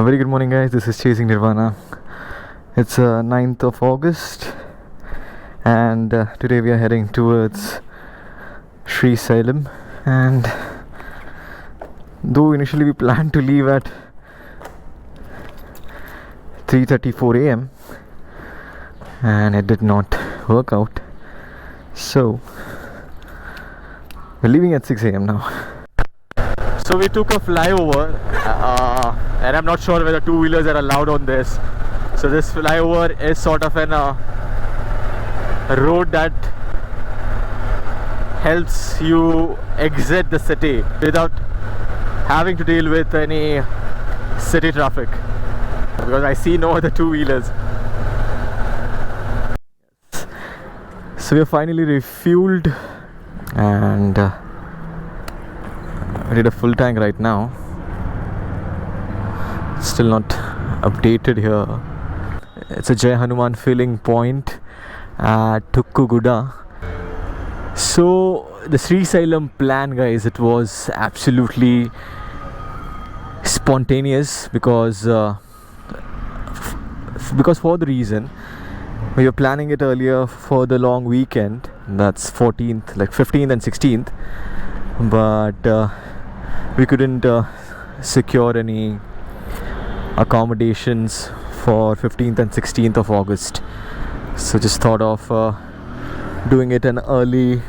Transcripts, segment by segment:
A very good morning, guys. This is Chasing Nirvana. It's 9th of August, and today we are heading towards Sri Salem. And though initially we planned to leave at 3:34 a.m. and it did not work out, so we're leaving at 6 a.m. now. So we took a flyover, and I'm not sure whether two-wheelers are allowed on this. So this flyover is sort of a road that helps you exit the city without having to deal with any city traffic, because I see no other two-wheelers. So we are finally refueled, and we did a full tank right now. Still not updated here. It's a Jai Hanuman filling point at Tukkuguda. So the Sri Salem plan, guys, it was absolutely spontaneous because for the reason we were planning it earlier for the long weekend, that's 14th, like 15th and 16th, but we couldn't secure any accommodations for 15th and 16th of August. So just thought of doing it an early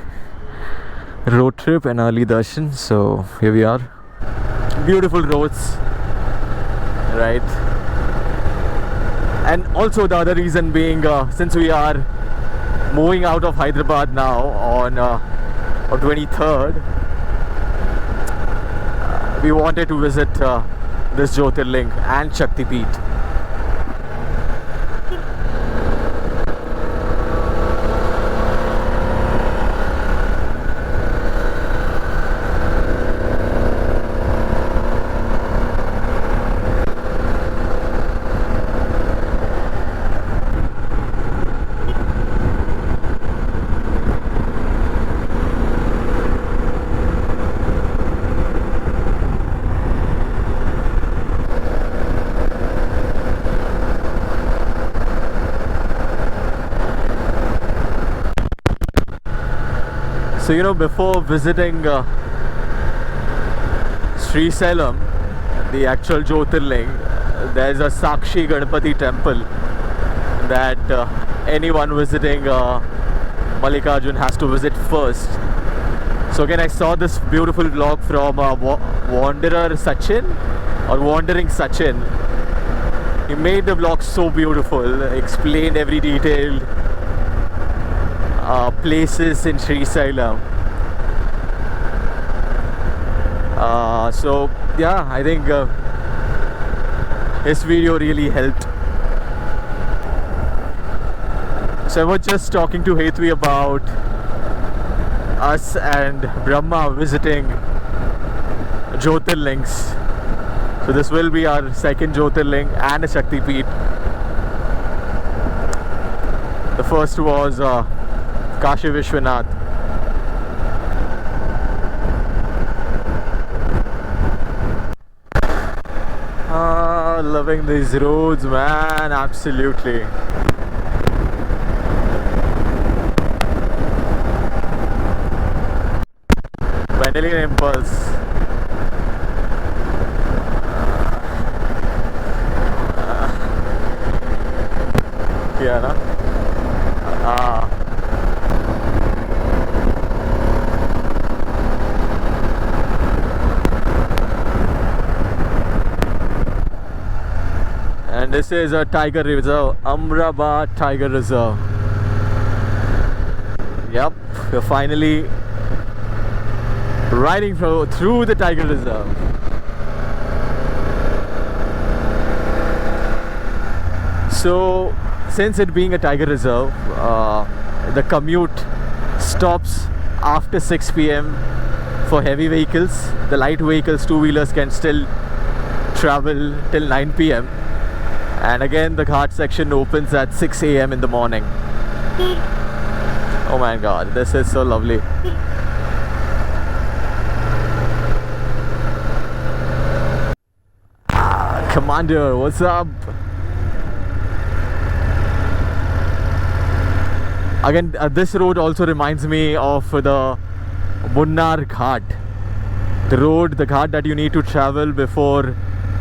road trip, an early darshan. So here we are. Beautiful roads, right? And also the other reason being, since we are moving out of Hyderabad now on 23rd, we wanted to visit this Jyotirling and Shakti Peeth. So before visiting Sri Salem, the actual Jyotirling, there's a Sakshi Ganpati temple that anyone visiting Mallikarjun has to visit first. So again, I saw this beautiful vlog from Wandering Sachin. He made the vlog so beautiful, explained every detail. Places in Sri Salem. So yeah, I think his video really helped. So I was just talking to Hetvi about us and Brahma visiting Jyotirlings. So this will be our second Jyotirling and a Shakti Peeth. The first was Kashi Vishwanath. Loving these roads, man, absolutely. Vanillin Impulse. Yeah, na? And this is a tiger reserve, Amrabad Tiger Reserve. Yep, we're finally riding through the tiger reserve. So since it being a tiger reserve, the commute stops after 6 p.m. for heavy vehicles. The light vehicles, two-wheelers, can still travel till 9 p.m. And again, the ghat section opens at 6 a.m. in the morning. Oh my god, this is so lovely. Come Commander, what's up? Again, this road also reminds me of the Munnar Ghat. The ghat that you need to travel before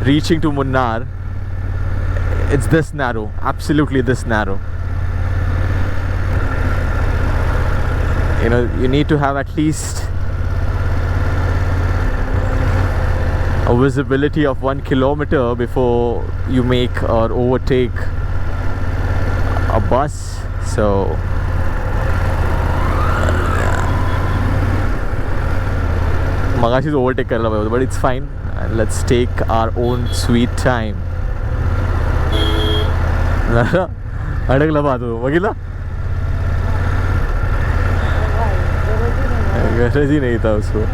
reaching to Munnar. It's this narrow, absolutely this narrow. You know, you need to have at least a visibility of 1 kilometer before you make or overtake a bus. So Magashi overtake karla पाहिजे, but it's fine. Let's take our own sweet time. अडकला पाहतो बघितला, गरज ही नहीं था उसको.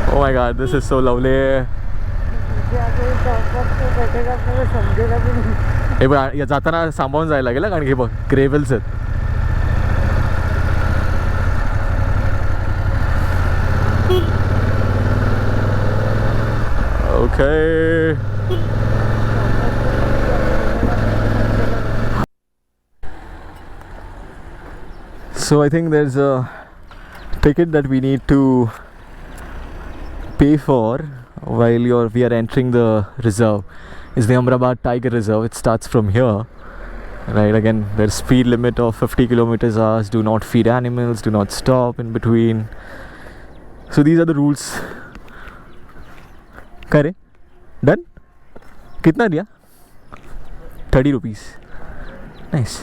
Oh my god, this is so lovely. हे बघ, या जाताना सांभाळून जायला लागेल कारण की बघ ग्रेव्हल्स आहेत. Okay. So I think there's a ticket that we need to pay for while we are entering the reserve. It's the Amrabad Tiger Reserve. It starts from here. Right, again, there's speed limit of 50 kilometers hours. Do not feed animals. Do not stop in between. So these are the rules. करे done. कितना दिया? 30 rupees. Nice.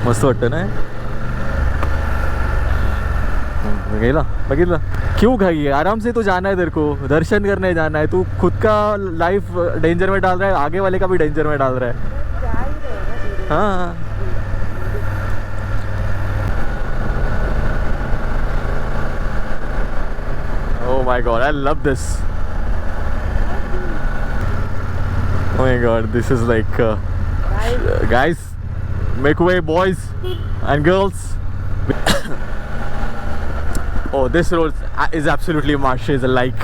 मस्त वाटतं ना. बघितलं क्यों खाई, आराम से तो जाना है तेरे को, दर्शन करने जाना है. तू खुद का लाइफ डेंजर में डाल रहा है, आगे वाले का भी डेंजर में डाल रहा है. हाँ Oh my god, I love this. Oh my god, this is like guys, make way boys and girls. Oh, this road is absolutely marshes alike.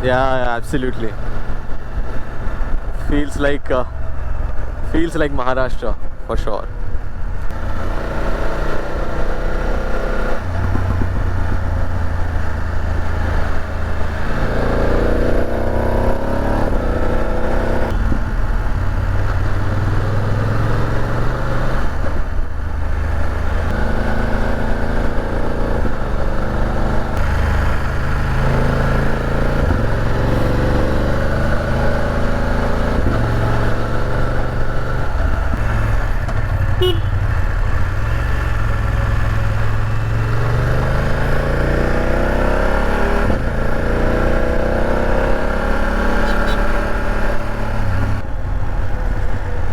Yeah, absolutely. Feels like Maharashtra for sure.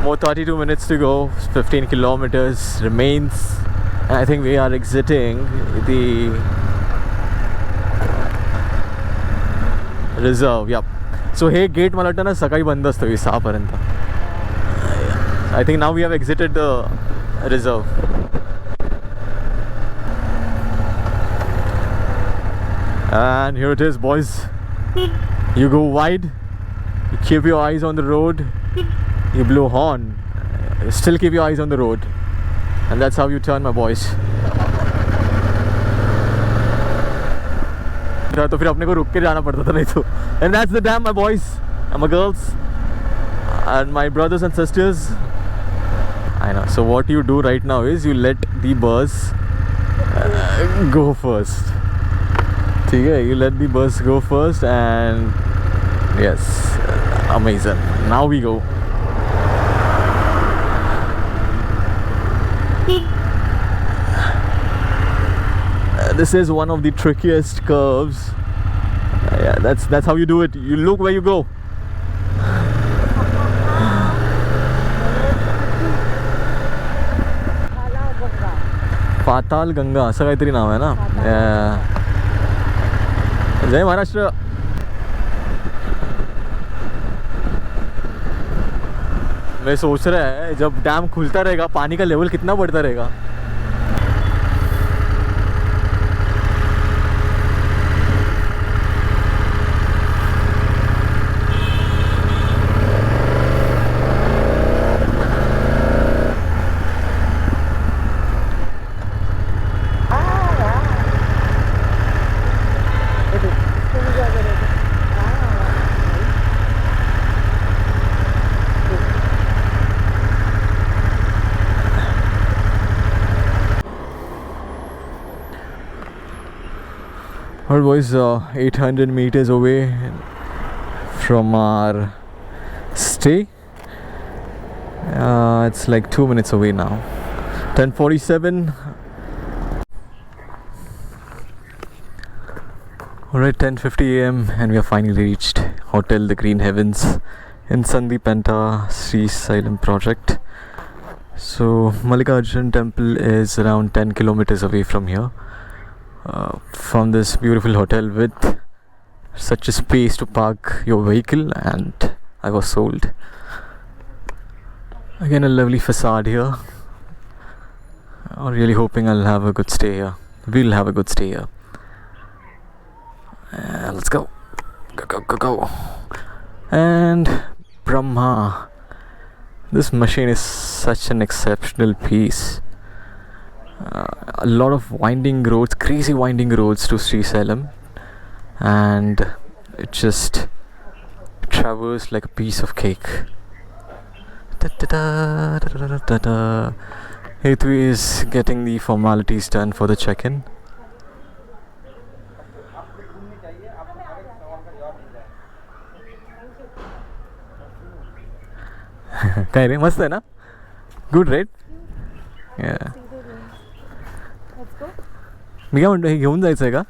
More 32 minutes to go, 15 kilometers remains, and I think we are exiting the reserve. Yep. So हे gate मला वाटतं ना सकाळी बंद असतं 6 पर्यंत. I think now we have exited the reserve. And here it is, boys. You go wide, you keep your eyes on the road, you blow horn, still keep your eyes on the road, and that's how you turn, my boys. तो फिर अपने को रुक के जाना पड़ता था नहीं तो. And that's the dam, my boys and my girls and my brothers and sisters. I know. So what you do right now is you let the bus go first. ठीक है, you let the bus go first, and yes, amazing. Now we go. This is one of the trickiest curves. Yeah, that's how you do it. You look where you go. पाताल गंगा असं काहीतरी नाव आहे ना. जय महाराष्ट्र. मैं सोच रहा है जब डैम खुलता रहेगा पानी का लेवल कितना बढ़ता रहेगा. Our boys 800 meters away from our stay. It's like 2 minutes away now. 10:47. Alright, 10:50 a.m. and we have finally reached Hotel The Green Heavens in Sandipanta Sri Sailam project. So Mallikarjun temple is around 10 kilometers away from here. From this beautiful hotel with such a space to park your vehicle, and I was sold. Again, a lovely facade here. I'm really hoping I'll have a good stay here. We'll have a good stay here. Let's go. Go. And Brahma. This machine is such an exceptional piece. A lot of winding roads, crazy winding roads to Sri Sailam, and it just traversed like a piece of cake. Hetu is getting the formalities done for the check-in. काय रे मस्त आहे ना. Good right. मी काय म्हणतो हे घेऊन जायचं आहे का.